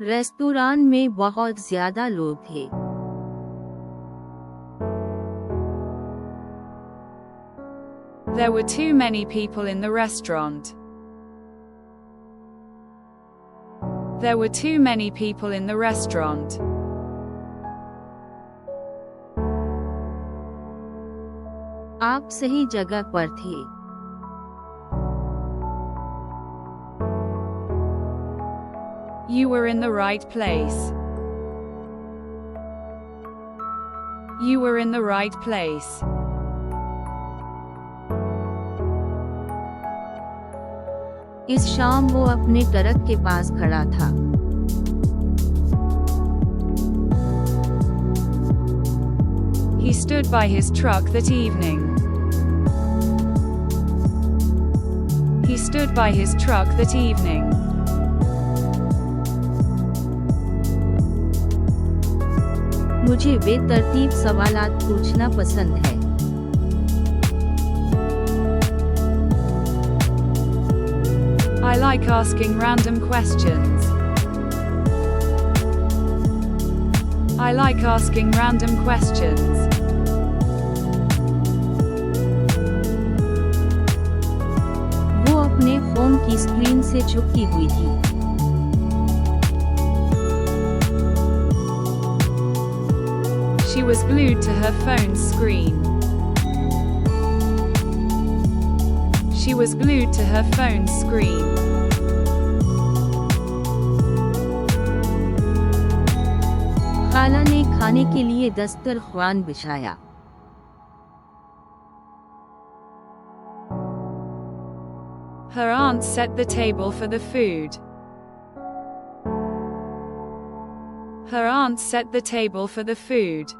रेस्तुरां में बहुत ज्यादा लोग थे। There were too many people in the restaurant. There were too many people in the restaurant. आप सही जगह पर थे। You were in the right place. You were in the right place. इस शाम वो अपने ट्रक के पास खड़ा था। He stood by his truck that evening. He stood by his truck that evening. मुझे बेतरतीब सवालात पूछना पसंद है। I like asking random questions. I like asking random questions. वो अपने फोन की स्क्रीन से चिपकी हुई थी। She was glued to her phone's screen. She was glued to her phone's screen. खाला ने खाने के लिए दस्तरख्वान बिछाया। Her aunt set the table for the food. Her aunt set the table for the food.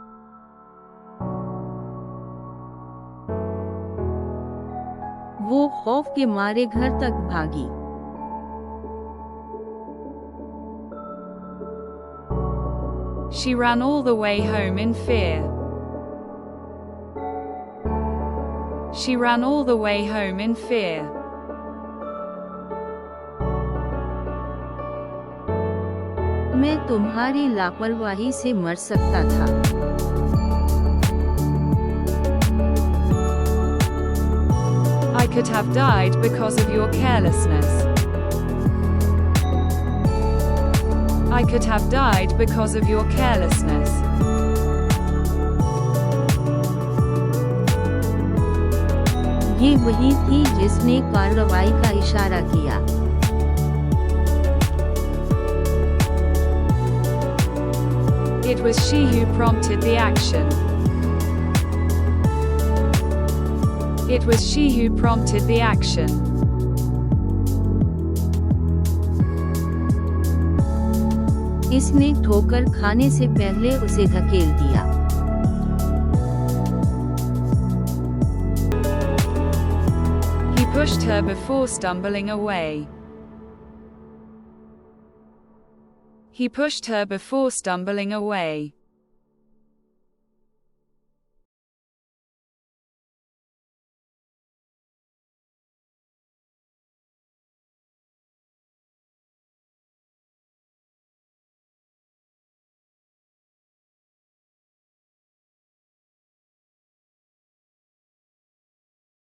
वो खौफ के मारे घर तक भागी। She ran all the way home in fear. She ran all the way home in fear. मैं तुम्हारी लापरवाही से मर सकता था। I could have died because of your carelessness. I could have died because of your carelessness. ये वही थी जिसने कार्रवाई का इशारा किया। It was she who prompted the action. It was she who prompted the action. इसने ठोकर खाने से पहले उसे धकेल दिया। He pushed her before stumbling away. He pushed her before stumbling away.